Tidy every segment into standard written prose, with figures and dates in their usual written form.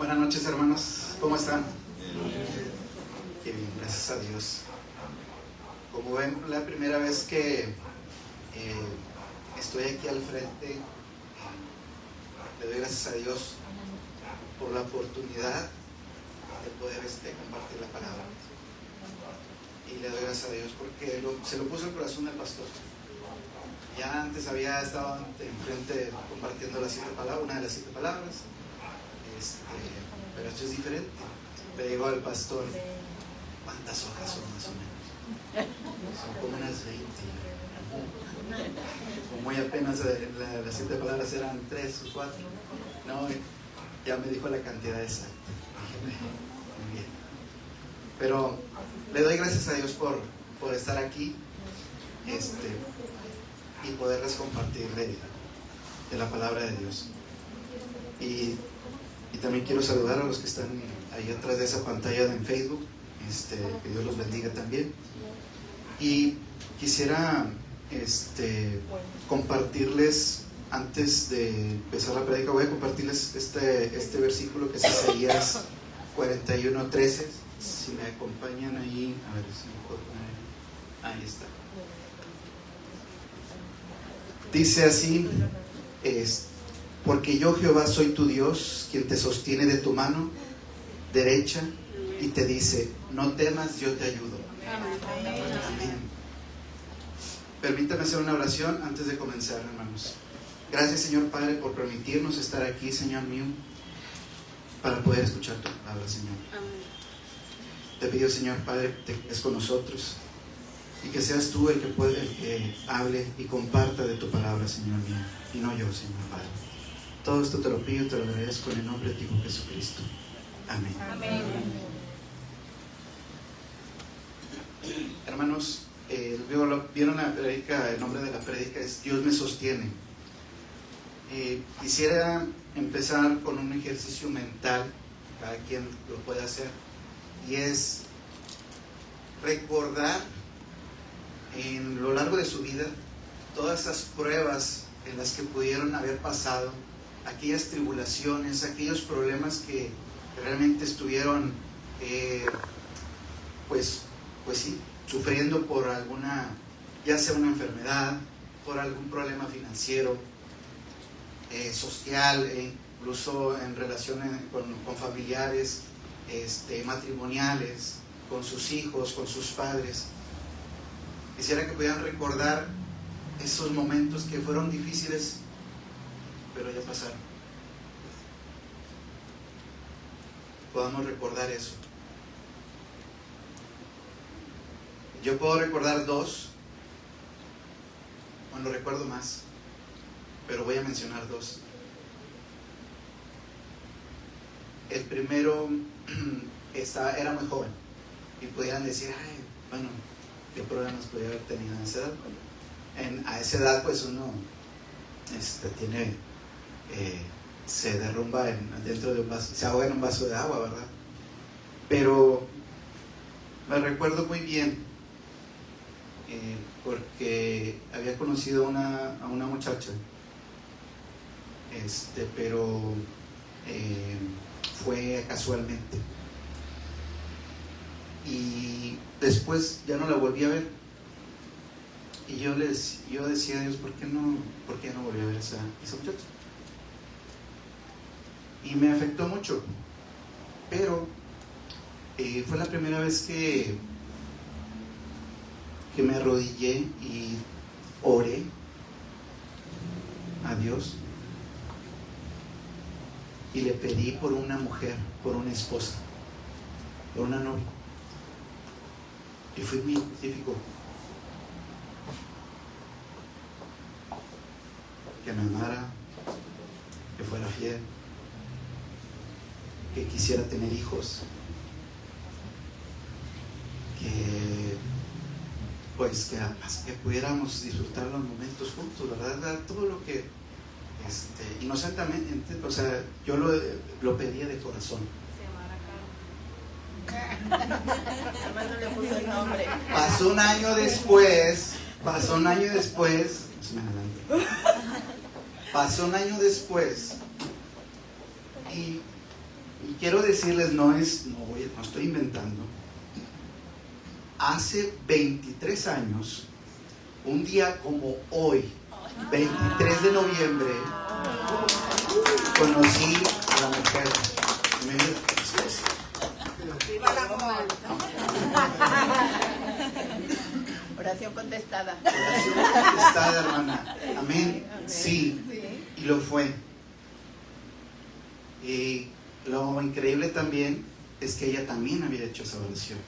Buenas noches, hermanos. ¿Cómo están? Qué bien, gracias a Dios. Como ven, la primera vez que estoy aquí al frente, le doy gracias a Dios por la oportunidad de poder compartir la palabra. Y le doy gracias a Dios porque se lo puso el corazón del pastor. Ya antes había estado enfrente compartiendo una de las 7 palabras. Pero esto es diferente. Le digo al pastor, ¿cuántas hojas son más o menos? Son como unas 20. Como muy apenas las 7 palabras eran 3 o 4. No, ya me dijo la cantidad exacta. Dije, muy bien. Pero le doy gracias a Dios por estar aquí y poderles compartir de la palabra de Dios. Y también quiero saludar a los que están ahí atrás de esa pantalla en Facebook. Que Dios los bendiga también. Y quisiera compartirles, antes de empezar la prédica, voy a compartirles este versículo que es Isaías 41:13. Si me acompañan ahí, a ver si me puedo poner. Ahí está. Dice así: porque yo, Jehová, soy tu Dios, quien te sostiene de tu mano derecha y te dice, no temas, yo te ayudo. Amén. Permítame hacer una oración antes de comenzar, hermanos. Gracias, Señor Padre, por permitirnos estar aquí, Señor mío, para poder escuchar tu palabra, Señor. Te pido, Señor Padre, que te quedes con nosotros y que seas tú el que hable y comparta de tu palabra, Señor mío, y no yo, Señor Padre. Todo esto te lo pido y te lo agradezco en el nombre de tu Hijo Jesucristo. Amén. Amén. Hermanos, vieron la prédica, el nombre de la prédica es Dios me sostiene. Quisiera empezar con un ejercicio mental, cada quien lo puede hacer, y es recordar en lo largo de su vida todas esas pruebas en las que pudieron haber pasado, aquellas tribulaciones, aquellos problemas que realmente estuvieron pues sí, sufriendo por alguna, ya sea una enfermedad, por algún problema financiero, social, incluso en relaciones con familiares, matrimoniales, con sus hijos, con sus padres. Quisiera que pudieran recordar esos momentos que fueron difíciles, pero ya pasaron. Podamos recordar eso. Yo puedo recordar 2, bueno, recuerdo más, pero voy a mencionar 2. El primero era muy joven y pudieran decir, ay, bueno, ¿qué problemas podía haber tenido a esa edad? A esa edad pues uno tiene, se derrumba dentro de un vaso, se ahoga en un vaso de agua, ¿verdad? Pero me recuerdo muy bien porque había conocido a una muchacha, pero fue casualmente, y después ya no la volví a ver. Y yo decía a Dios, ¿por qué no volví a ver a esa muchacha? Y me afectó mucho, pero fue la primera vez que me arrodillé y oré a Dios y le pedí por una mujer, por una esposa, por una novia. Y fui muy específico: que me amara, que fuera fiel, que quisiera tener hijos, que pudiéramos disfrutar los momentos juntos, ¿verdad? Todo lo que inocentemente, o sea, yo lo pedía de corazón. Le puso el nombre. Pasó un año después, pasó un año después, y Y quiero decirles, no estoy inventando. Hace 23 años, un día como hoy, 23 de noviembre, conocí a la mujer de mi vida. ¡Viva la amor! Oración contestada. Oración contestada, hermana. Amén. Sí, y lo fue. Y lo increíble también es que ella también había hecho esa oración.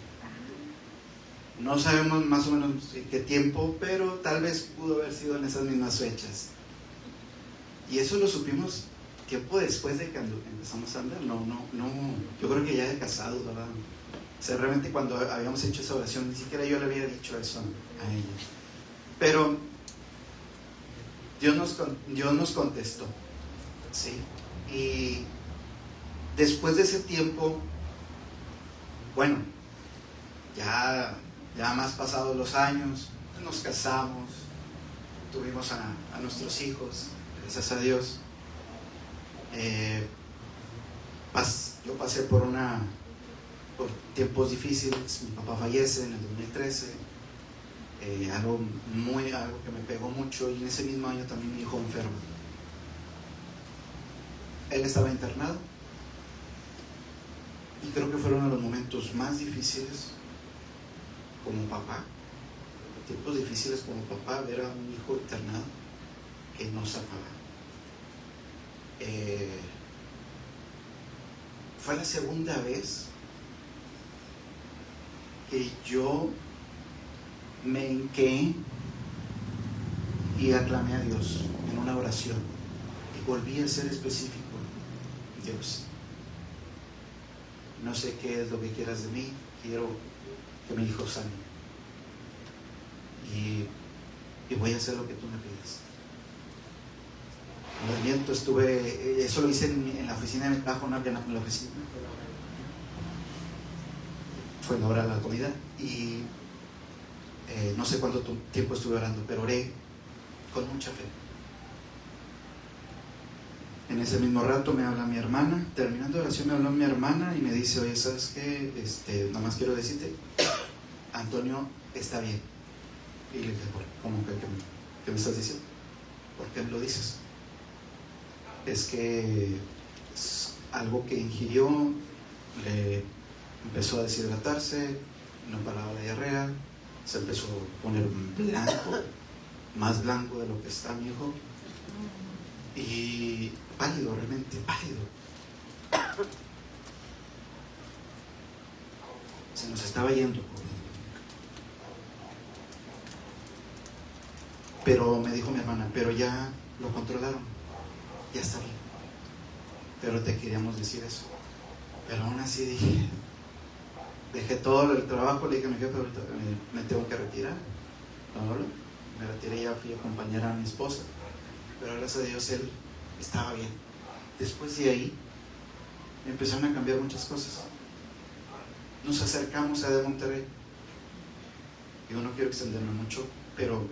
No sabemos más o menos en qué tiempo, pero tal vez pudo haber sido en esas mismas fechas. Y eso lo supimos tiempo después de que empezamos a andar. No, yo creo que ya de casados, ¿verdad? O sea, realmente cuando habíamos hecho esa oración, ni siquiera yo le había dicho eso a ella. Pero Dios nos contestó, ¿sí? Y después de ese tiempo, bueno, ya más pasados los años, nos casamos, tuvimos a nuestros hijos, gracias a Dios. Yo pasé por tiempos difíciles. Mi papá fallece en el 2013, algo que me pegó mucho, y en ese mismo año también mi hijo enfermo. Él estaba internado y creo que fueron uno de los momentos más difíciles como papá, tiempos difíciles como papá, ver a un hijo internado que no sacaba. Fue la segunda vez que yo me hinqué y aclamé a Dios en una oración y volví a ser específico. Dios, no sé qué es lo que quieras de mí, quiero que mi hijo sane y voy a hacer lo que tú me pides. En el viento eso lo hice en la oficina de mi trabajo, no había nada en la oficina. Fue la hora de la comida y no sé cuánto tiempo estuve orando, pero oré con mucha fe. En ese mismo rato me habla mi hermana, terminando la oración me habló mi hermana y me dice, oye, ¿sabes qué? Nada más quiero decirte, Antonio está bien. Y le dije, ¿cómo que qué me estás diciendo? ¿Por qué me lo dices? Es que es algo que ingirió, le empezó a deshidratarse, no paraba la diarrea, se empezó a poner blanco, más blanco de lo que está mi hijo, y pálido, realmente pálido. Se nos estaba yendo. Pero me dijo mi hermana, pero ya lo controlaron, ya está bien. Pero te queríamos decir eso. Pero aún así dejé todo el trabajo, le dije a mi jefe, ahorita me tengo que retirar. No, me retiré, ya fui a acompañar a mi esposa. Pero gracias a Dios él estaba bien. Después de ahí empezaron a cambiar muchas cosas. Nos acercamos a de Monterrey. Yo no quiero extenderme mucho, pero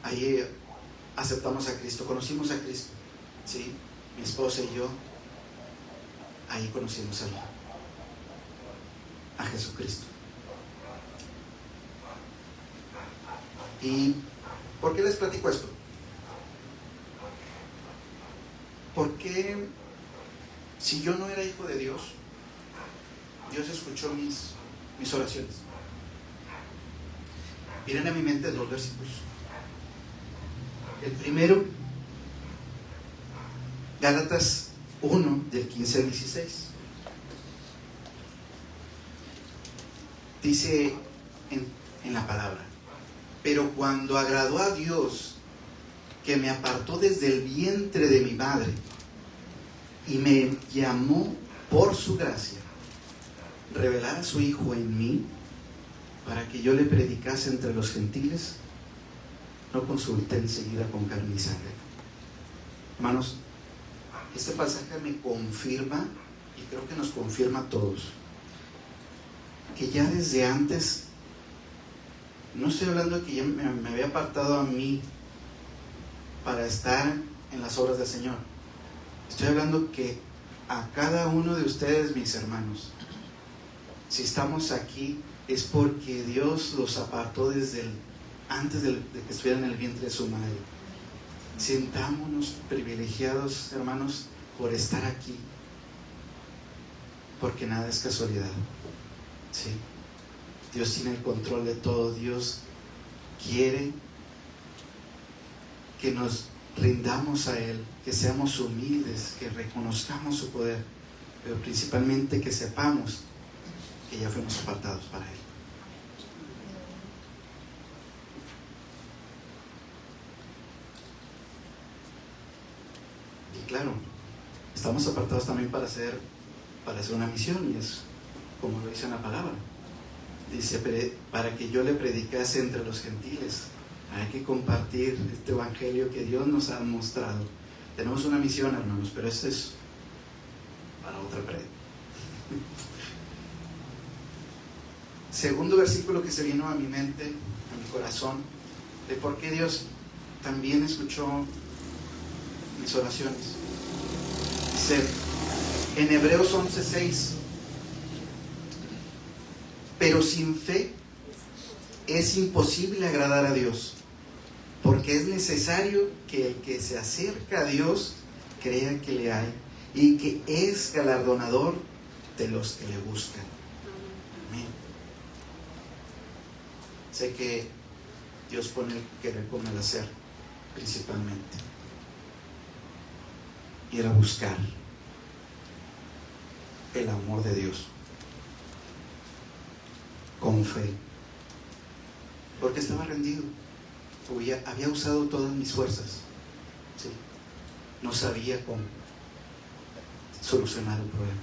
ahí aceptamos a Cristo, conocimos a Cristo, ¿sí? Mi esposa y yo, ahí conocimos a Jesucristo. ¿Y por qué les platico esto? Porque si yo no era hijo de Dios, Dios escuchó mis oraciones. Vienen a mi mente dos versículos. El primero, Gálatas 1, del 15 al 16. Dice en la palabra: pero cuando agradó a Dios, que me apartó desde el vientre de mi madre y me llamó por su gracia, revelar a su Hijo en mí, para que yo le predicase entre los gentiles, no consulté enseguida con carne y sangre. Hermanos, este pasaje me confirma, y creo que nos confirma a todos, que ya desde antes, no estoy hablando de que ya me había apartado a mí para estar en las obras del Señor. Estoy hablando que a cada uno de ustedes, mis hermanos. Si estamos aquí es porque Dios los apartó antes de que estuvieran en el vientre de su madre. Sintámonos privilegiados, hermanos, por estar aquí, porque nada es casualidad. ¿Sí? Dios tiene el control de todo. Dios quiere que nos rindamos a Él, que seamos humildes, que reconozcamos su poder, pero principalmente que sepamos que ya fuimos apartados para Él. Y claro, estamos apartados también para hacer una misión, y es como lo dice en la palabra. Dice, para que yo le predicase entre los gentiles. Hay que compartir este evangelio que Dios nos ha mostrado. Tenemos una misión, hermanos, pero esto es para otra prédica. Segundo versículo que se vino a mi mente, a mi corazón, de por qué Dios también escuchó mis oraciones. Dice en Hebreos 11:6, pero sin fe es imposible agradar a Dios, porque es necesario que el que se acerca a Dios crea que le hay y que es galardonador de los que le buscan. Amén. Sé que Dios pone el querer con el hacer, principalmente. Ir a buscar el amor de Dios con fe, porque estaba rendido. Había usado todas mis fuerzas, ¿sí? No sabía cómo solucionar el problema,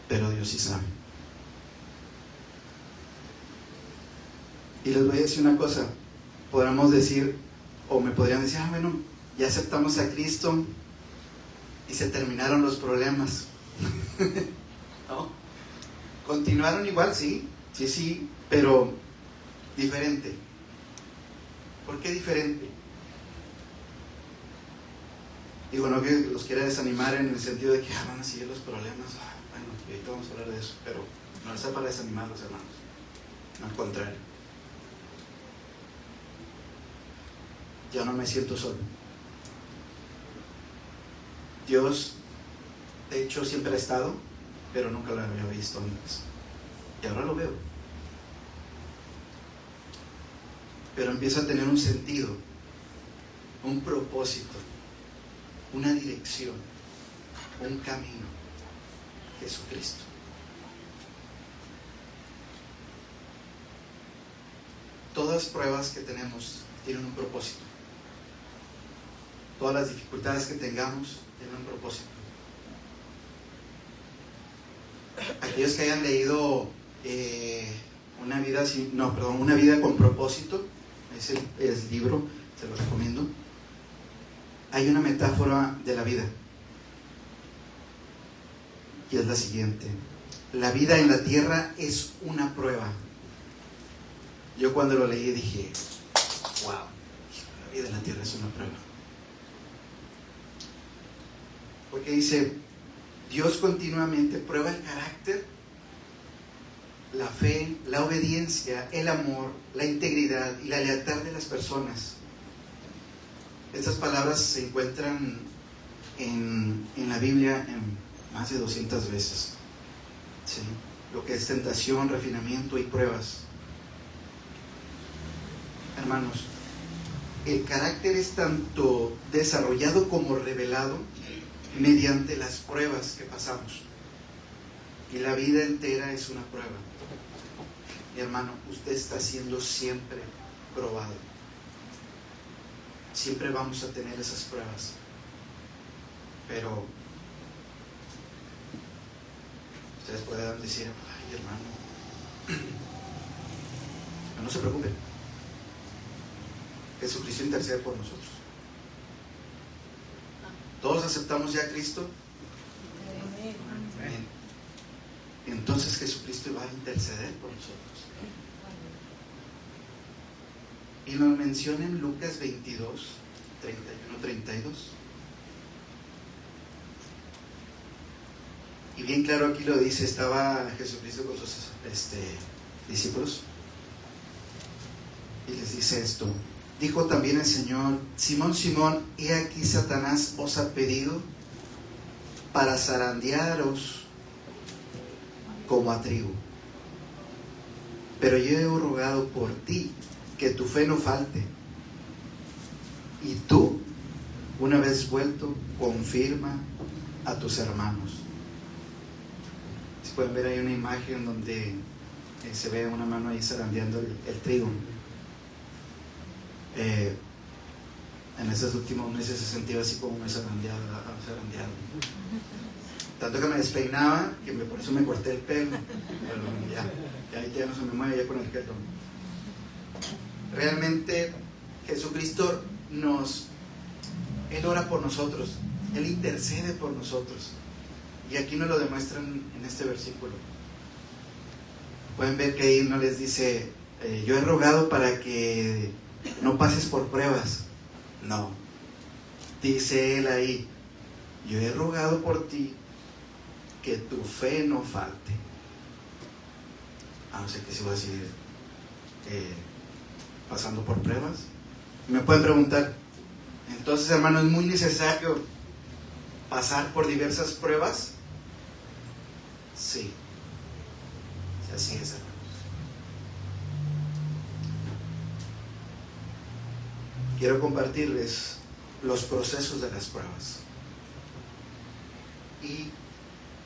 pero Dios sí sabe. Y les voy a decir una cosa. Podríamos decir, o me podrían decir, bueno, ya aceptamos a Cristo y se terminaron los problemas. ¿No? Continuaron igual, sí, pero diferente. ¿Por qué diferente? Digo, no que los quiera desanimar en el sentido de que van a seguir los problemas. Bueno, ahorita vamos a hablar de eso, pero no está para desanimarlos, hermanos. No, al contrario. Ya no me siento solo. Dios, de hecho, siempre ha estado, pero nunca lo había visto antes. Y ahora lo veo. Pero empieza a tener un sentido, un propósito, una dirección, un camino. Jesucristo. Todas las pruebas que tenemos tienen un propósito. Todas las dificultades que tengamos tienen un propósito. Aquellos que hayan leído Una vida con propósito, ese es el libro, se lo recomiendo. Hay una metáfora de la vida, y es la siguiente: la vida en la tierra es una prueba. Yo cuando lo leí dije, wow, la vida en la tierra es una prueba. Porque dice, Dios continuamente prueba el carácter, la fe, la obediencia, el amor, la integridad y la lealtad de las personas. Estas palabras se encuentran en la Biblia en más de 200 veces. ¿Sí? Lo que es tentación, refinamiento y pruebas. Hermanos, el carácter es tanto desarrollado como revelado mediante las pruebas que pasamos. Y la vida entera es una prueba. Mi hermano, usted está siendo siempre probado. Siempre vamos a tener esas pruebas. Pero ustedes pueden decir, ay, hermano, no se preocupen. Jesucristo intercede por nosotros. ¿Todos aceptamos ya a Cristo? Amén. Entonces Jesucristo va a interceder por nosotros. Y nos menciona en Lucas 22, 31, 32. Y bien claro aquí lo dice, estaba Jesucristo con sus discípulos y les dice esto. Dijo también el Señor: Simón, Simón, he aquí Satanás os ha pedido para zarandearos como a trigo. Pero yo he rogado por ti que tu fe no falte. Y tú, una vez vuelto, confirma a tus hermanos. Si pueden ver, hay una imagen donde se ve una mano ahí zarandeando el trigo. En esos últimos meses se sentía así como me zarandeaba. Tanto que me despeinaba, que por eso me corté el pelo. Pero ya no se me mueve ya con el gelo. Realmente Jesucristo Él ora por nosotros, Él intercede por nosotros. Y aquí nos lo demuestran en este versículo. Pueden ver que ahí no les dice, yo he rogado para que no pases por pruebas. No. Dice Él ahí, yo he rogado por ti que tu fe no falte. No sé qué se va a decir, pasando por pruebas. Me pueden preguntar, entonces, hermano, ¿es muy necesario pasar por diversas pruebas? Sí. Así es, hermano. Quiero compartirles los procesos de las pruebas. Y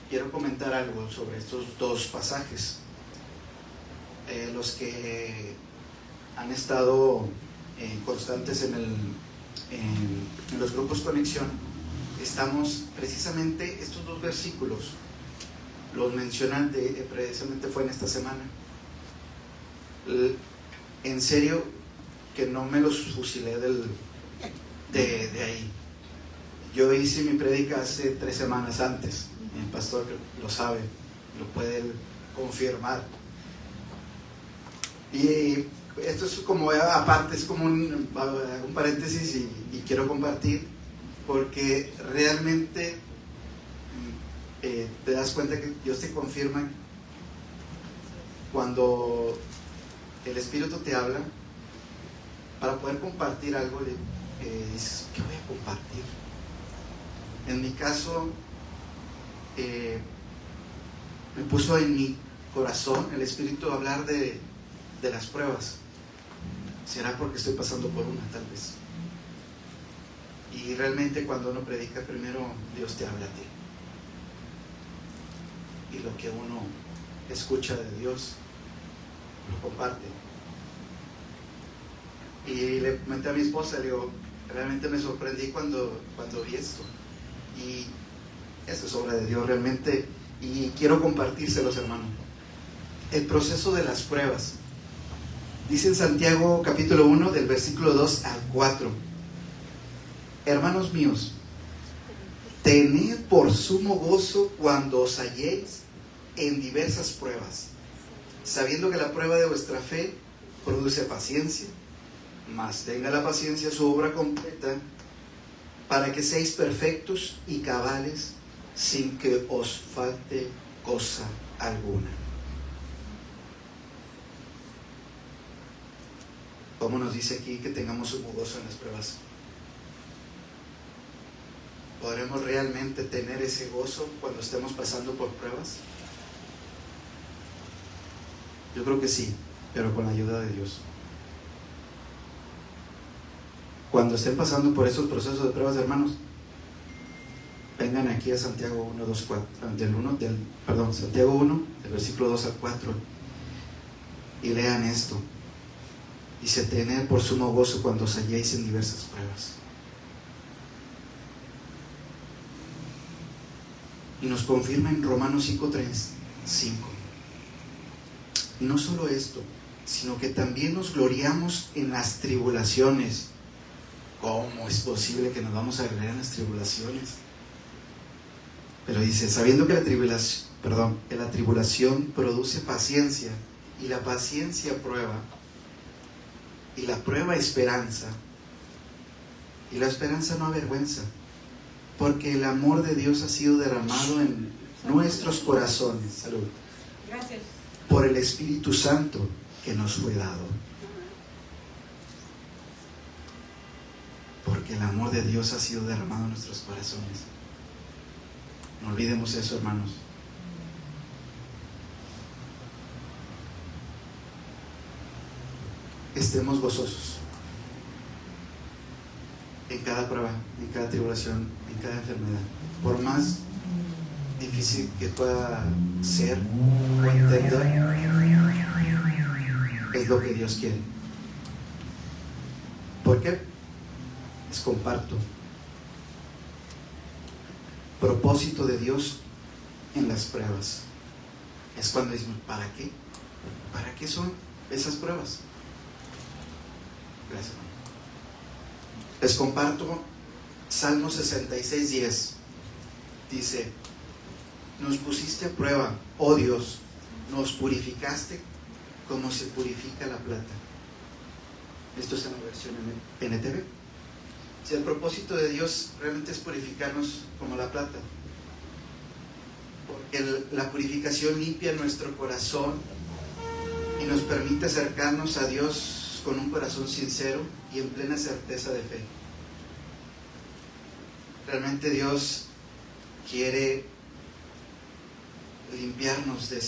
quiero comentar algo sobre estos dos pasajes. Los que han estado constantes en los grupos Conexión, estamos precisamente, estos dos versículos los mencionan, precisamente fue en esta semana. En serio que no me los fusilé de ahí. Yo hice mi prédica hace 3 semanas antes. El pastor lo sabe, lo puede confirmar. Y esto es como aparte, es como un paréntesis y quiero compartir, porque realmente te das cuenta que Dios te confirma cuando el Espíritu te habla para poder compartir algo. Dices, ¿qué voy a compartir? En mi caso, me puso en mi corazón el Espíritu a hablar de las pruebas. Será porque estoy pasando por una, tal vez. Y realmente cuando uno predica, primero Dios te habla a ti. Y lo que uno escucha de Dios, lo comparte. Y le comenté a mi esposa, le digo, realmente me sorprendí cuando vi esto. Y esto es obra de Dios realmente. Y quiero compartírselos, hermano. El proceso de las pruebas. Dice en Santiago capítulo 1 del versículo 2 al 4: Hermanos míos, tened por sumo gozo cuando os halléis en diversas pruebas, sabiendo que la prueba de vuestra fe produce paciencia, mas tenga la paciencia su obra completa, para que seáis perfectos y cabales, sin que os falte cosa alguna. ¿Cómo nos dice aquí que tengamos sumo gozo en las pruebas? ¿Podremos realmente tener ese gozo cuando estemos pasando por pruebas? Yo creo que sí, pero con la ayuda de Dios. Cuando estén pasando por esos procesos de pruebas, hermanos, vengan aquí a Santiago 1, 2, 4, Santiago 1, del versículo 2 al 4, y lean esto. Dice, tened por sumo gozo cuando os halléis en diversas pruebas. Y nos confirma en Romanos 5:5. Y no solo esto, sino que también nos gloriamos en las tribulaciones. ¿Cómo es posible que nos vamos a gloriar en las tribulaciones? Pero dice, sabiendo que la tribulación produce paciencia, y la paciencia prueba, y la prueba esperanza, y la esperanza no avergüenza, porque el amor de Dios ha sido derramado en nuestros corazones, salud, Gracias. por el Espíritu Santo que nos fue dado. Porque el amor de Dios ha sido derramado en nuestros corazones. No olvidemos eso, hermanos. Estemos gozosos en cada prueba, en cada tribulación, en cada enfermedad. Por más difícil que pueda ser o entender, es lo que Dios quiere. ¿Por qué? Les comparto. Propósito de Dios en las pruebas. Es cuando decimos, ¿para qué? ¿Para qué son esas pruebas? Gracias. Les comparto Salmo 66:10. Dice: nos pusiste a prueba, oh Dios, nos purificaste como se purifica la plata. Esto es en la versión NTV. Si el propósito de Dios realmente es purificarnos como la plata, porque la purificación limpia nuestro corazón y nos permite acercarnos a Dios con un corazón sincero y en plena certeza de fe. Realmente Dios quiere limpiarnos de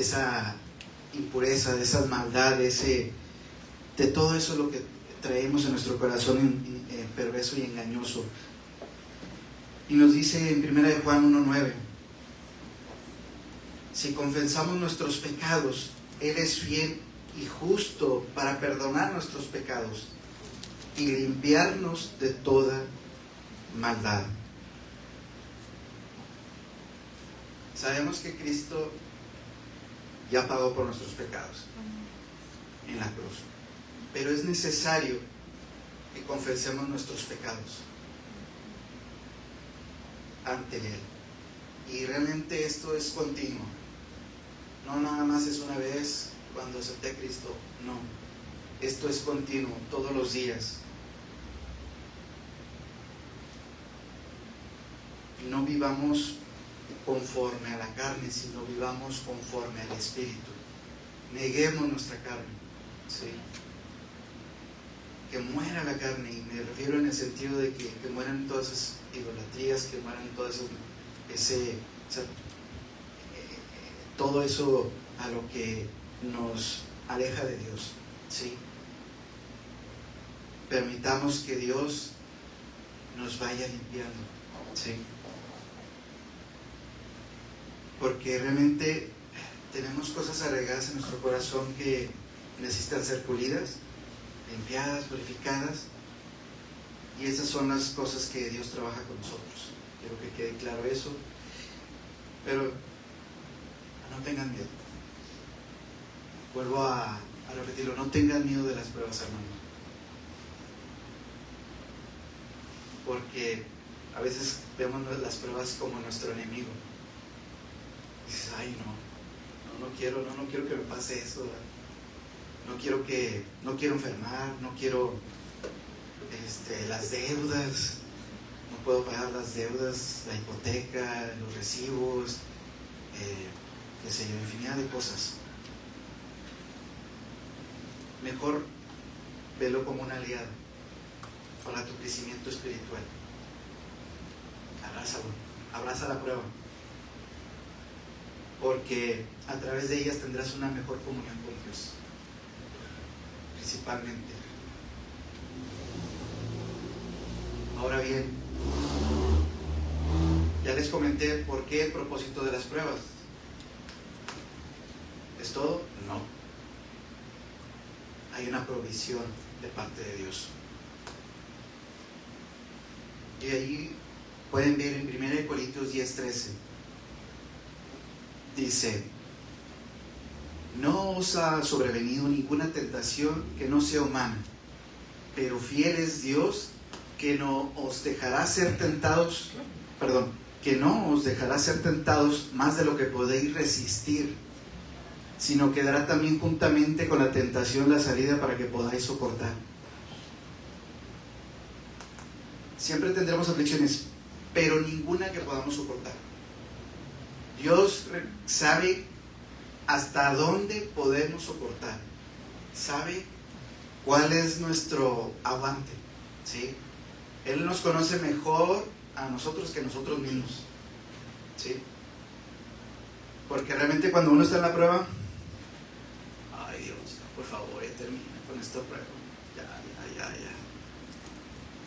esa impureza, de esas maldades, de todo eso lo que traemos en nuestro corazón perverso y engañoso. Y nos dice en 1 Juan 1:9: si confesamos nuestros pecados, Él es fiel y justo para perdonar nuestros pecados y limpiarnos de toda maldad. Sabemos que Cristo ya pagó por nuestros pecados en la cruz, pero es necesario que confesemos nuestros pecados ante Él. Y realmente esto es continuo, no nada más es una vez cuando acepté a Cristo, no, esto es continuo, todos los días. Y no vivamos conforme a la carne, sino vivamos conforme al Espíritu. Neguemos nuestra carne, ¿sí? Que muera la carne, y me refiero en el sentido de que mueran todas esas idolatrías, que mueran todas todo eso a lo que nos aleja de Dios, ¿sí? Permitamos que Dios nos vaya limpiando, ¿sí? Porque realmente tenemos cosas arraigadas en nuestro corazón que necesitan ser pulidas, limpiadas, purificadas, y esas son las cosas que Dios trabaja con nosotros. Quiero que quede claro eso, pero no tengan miedo. Vuelvo a repetirlo, no tengan miedo de las pruebas, hermanos, porque a veces vemos las pruebas como nuestro enemigo. Dices, ay, no quiero que me pase eso, ¿verdad? No quiero enfermar, no quiero las deudas, no puedo pagar las deudas, la hipoteca, los recibos, qué sé yo, infinidad de cosas. Mejor velo como una aliada para tu crecimiento espiritual. Abrázalo, abraza la prueba, porque a través de ellas tendrás una mejor comunión con Dios, principalmente. Ahora bien, ya les comenté por qué el propósito de las pruebas. ¿Es todo? No. Hay una provisión de parte de Dios. Y ahí pueden ver en 1 Corintios 10:13. Dice: no os ha sobrevenido ninguna tentación que no sea humana, pero fiel es Dios, que no os dejará ser tentados más de lo que podéis resistir, sino que dará también juntamente con la tentación la salida para que podáis soportar. Siempre tendremos aflicciones, pero ninguna que podamos soportar. Dios sabe hasta dónde podemos soportar. Sabe cuál es nuestro aguante, ¿sí? Él nos conoce mejor a nosotros que nosotros mismos, ¿sí? Porque realmente cuando uno está en la prueba, ay Dios, por favor, ya termina con esta prueba.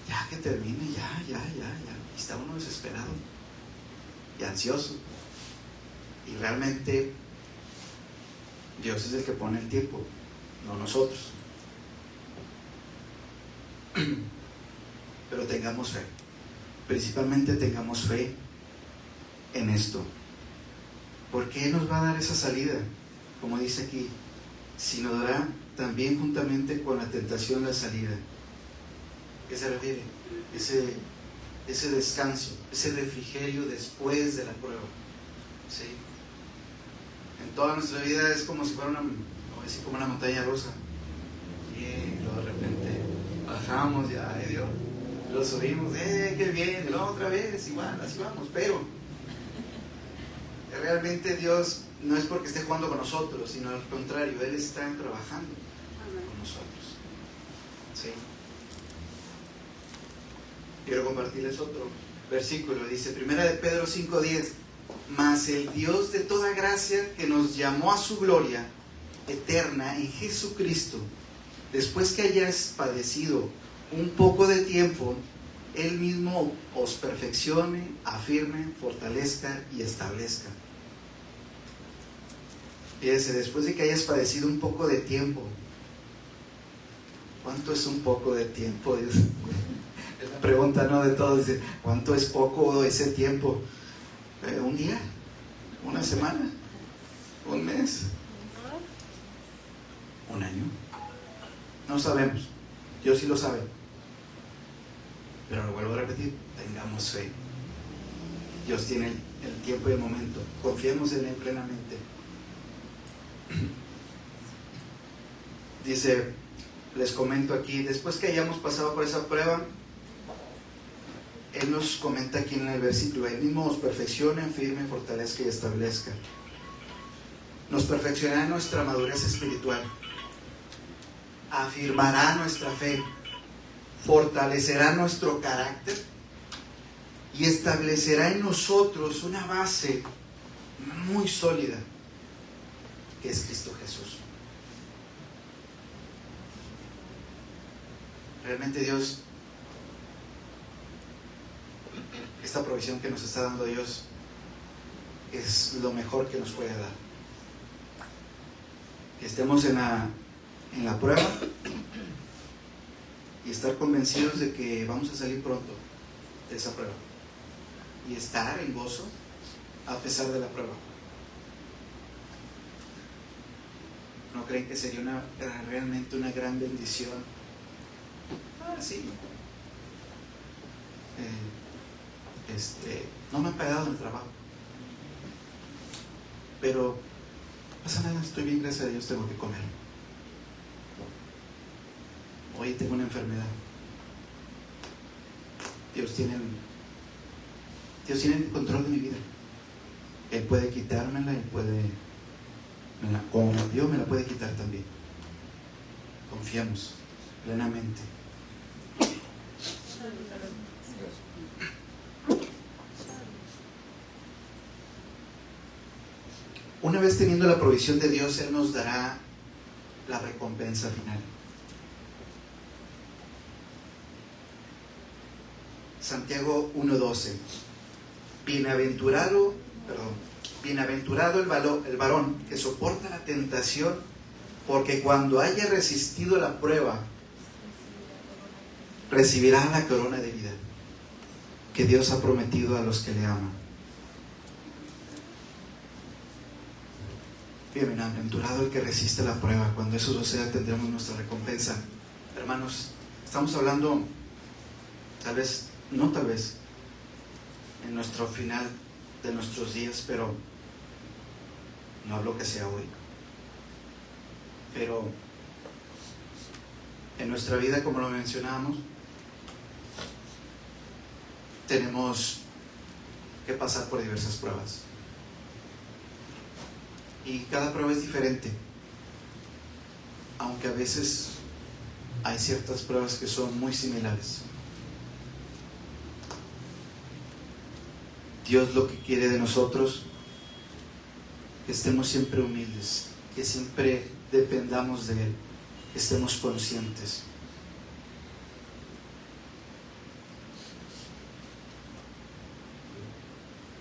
Ya que termine, ya. Y está uno desesperado y ansioso. Y realmente Dios es el que pone el tiempo, no nosotros. Pero tengamos fe. Principalmente tengamos fe en esto. ¿Por qué nos va a dar esa salida? Como dice aquí, si nos dará también juntamente con la tentación la salida. ¿Qué se refiere? Ese descanso, ese refrigerio después de la prueba, ¿sí? En toda nuestra vida es como si fuera como una montaña rusa. Y luego de repente bajamos, ya, Dios, lo subimos, qué bien, y luego otra vez, igual, así vamos, pero realmente Dios no es porque esté jugando con nosotros, sino al contrario, Él está trabajando con nosotros, ¿sí? Quiero compartirles otro versículo, dice 1 de Pedro 5:10, mas el Dios de toda gracia que nos llamó a su gloria eterna en Jesucristo, después que hayáis padecido un poco de tiempo, Él mismo os perfeccione, afirme, fortalezca y establezca. Fíjense, después de que hayas padecido un poco de tiempo, ¿cuánto es un poco de tiempo? Es la pregunta, ¿no? De todos, dice, ¿cuánto es poco ese tiempo? ¿Un día? ¿Una semana? ¿Un mes? ¿Un año? No sabemos. Dios sí lo sabe. Pero lo vuelvo a repetir, tengamos fe. Dios tiene el tiempo y el momento. Confiemos en Él plenamente. Dice, les comento aquí, después que hayamos pasado por esa prueba, Él nos comenta aquí en el versículo, Él mismo os perfecciona, firme, fortalezca y establezca. Nos perfeccionará nuestra madurez espiritual, afirmará nuestra fe, fortalecerá nuestro carácter y establecerá en nosotros una base muy sólida, que es Cristo Jesús. Realmente Dios, esta provisión que nos está dando Dios, es lo mejor que nos puede dar. Que estemos en la prueba y estar convencidos de que vamos a salir pronto de esa prueba y estar en gozo a pesar de la prueba. ¿No creen que sería realmente una gran bendición? Sí. No me han pagado el trabajo, pero no pasa nada, estoy bien, gracias a Dios, tengo que comer. Hoy tengo una enfermedad. Dios tiene el control de mi vida. Él puede quitármela, como me dio, me la puede quitar también. Confiamos plenamente. Una vez teniendo la provisión de Dios, Él nos dará la recompensa final. Santiago 1:12. Bienaventurado el varón que soporta la tentación, porque cuando haya resistido la prueba, recibirá la corona de vida que Dios ha prometido a los que le aman. Bienaventurado el que resiste la prueba. Cuando eso suceda, tendremos nuestra recompensa. Hermanos, estamos hablando, tal vez, en nuestro final de nuestros días, pero no hablo que sea hoy. Pero en nuestra vida, como lo mencionábamos, tenemos que pasar por diversas pruebas. Y cada prueba es diferente, aunque a veces hay ciertas pruebas que son muy similares. Dios lo que quiere de nosotros, que estemos siempre humildes, que siempre dependamos de Él, que estemos conscientes.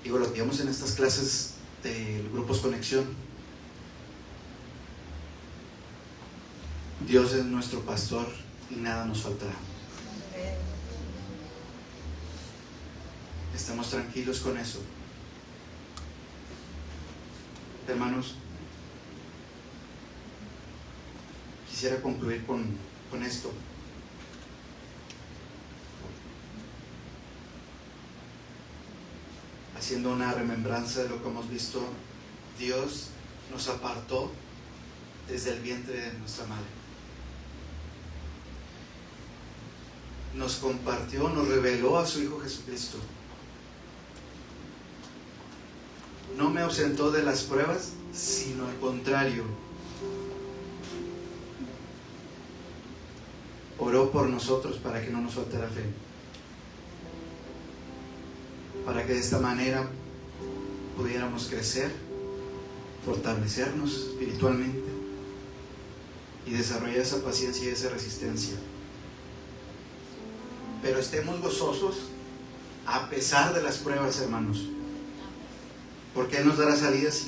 Digo, lo que vemos en estas clases de grupos conexión, Dios es nuestro pastor y nada nos faltará. Estamos tranquilos con eso. Hermanos, quisiera concluir con esto. Haciendo una remembranza de lo que hemos visto, Dios nos apartó desde el vientre de nuestra madre. Nos compartió, nos reveló a su Hijo Jesucristo. No me ausentó de las pruebas, sino al contrario. Oró por nosotros para que no nos faltara fe. Para que de esta manera pudiéramos crecer, fortalecernos espiritualmente y desarrollar esa paciencia y esa resistencia. Pero estemos gozosos a pesar de las pruebas, hermanos, porque Él nos dará salidas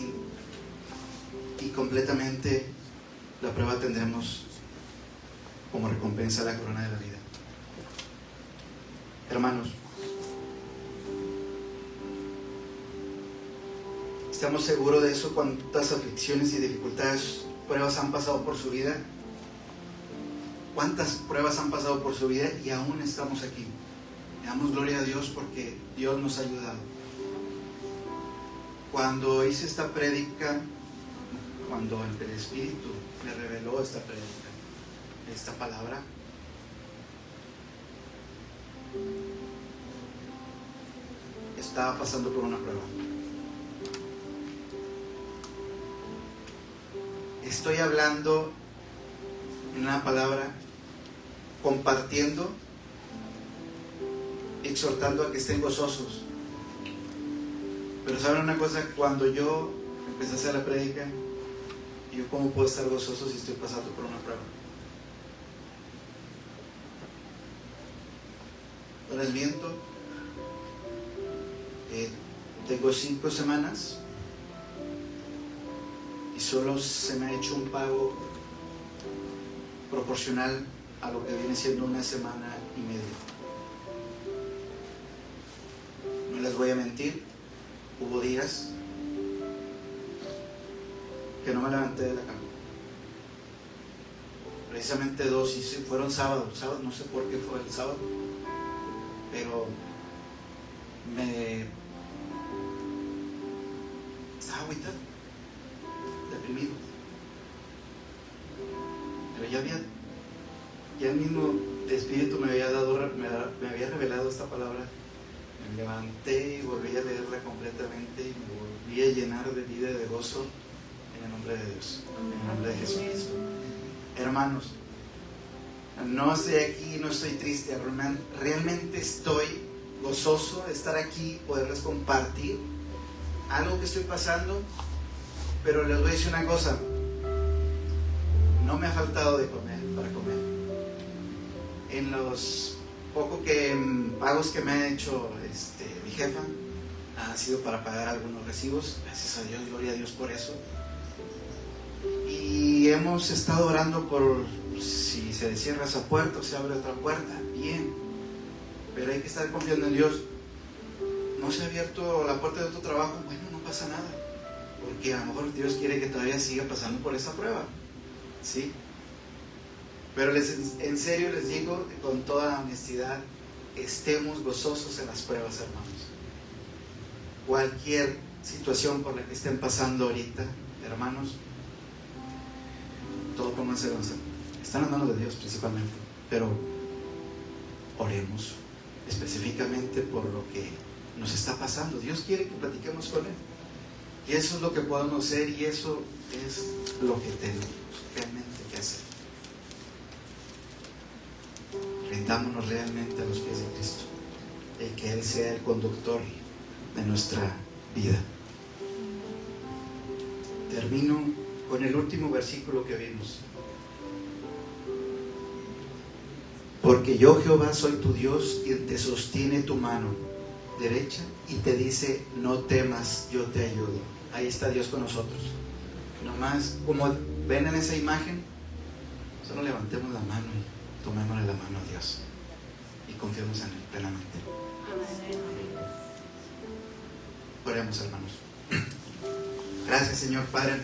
y completamente la prueba tendremos como recompensa la corona de la vida. Hermanos, ¿estamos seguros de eso? ¿Cuántas aflicciones y dificultades, pruebas han pasado por su vida? ¿Cuántas pruebas han pasado por su vida y aún estamos aquí? Le damos gloria a Dios porque Dios nos ha ayudado. Cuando hice esta prédica, cuando el Espíritu me reveló esta prédica, esta palabra, estaba pasando por una prueba. Estoy hablando una palabra, compartiendo, exhortando a que estén gozosos. Pero ¿saben una cosa? Cuando yo empecé a hacer la prédica, yo ¿cómo puedo estar gozoso si estoy pasando por una prueba? No les miento, tengo 5 semanas y solo se me ha hecho un pago proporcional a lo que viene siendo una semana y media. No les voy a mentir, hubo días que no me levanté de la cama. Precisamente 2, y fueron sábados, no sé por qué fue el sábado, pero estaba agüitado, deprimido. Pero ya el mismo Espíritu me había revelado esta palabra. Me levanté y volví a leerla completamente y me volví a llenar de vida y de gozo en el nombre de Dios, en el nombre de Jesucristo. Hermanos, no estoy aquí, no estoy triste, realmente estoy gozoso de estar aquí, poderles compartir algo que estoy pasando. Pero les voy a decir una cosa, no me ha faltado de comer, para comer. En los pagos que me ha hecho mi jefa, ha sido para pagar algunos recibos, gracias a Dios, gloria a Dios por eso. Y hemos estado orando por si se cierra esa puerta o se abre otra puerta, bien, pero hay que estar confiando en Dios. No se ha abierto la puerta de otro trabajo, bueno, no pasa nada, porque a lo mejor Dios quiere que todavía siga pasando por esa prueba, ¿sí? Pero en serio les digo con toda honestidad, estemos gozosos en las pruebas, hermanos. Cualquier situación por la que estén pasando ahorita, hermanos, todo pónganse a gozo. Están en manos de Dios principalmente, pero oremos específicamente por lo que nos está pasando. Dios quiere que platiquemos con Él. Y eso es lo que podemos hacer y eso es lo que tenemos realmente que hacer. Rendámonos realmente a los pies de Cristo y que Él sea el conductor de nuestra vida. Termino con el último versículo que vimos. Porque yo, Jehová, soy tu Dios, quien te sostiene tu mano derecha y te dice: no temas, yo te ayudo. Ahí está Dios con nosotros. Nomás, como ven en esa imagen, solo levantemos la mano y tomémosle la mano a Dios y confiemos en Él plenamente. Oremos, hermanos. Gracias, Señor Padre.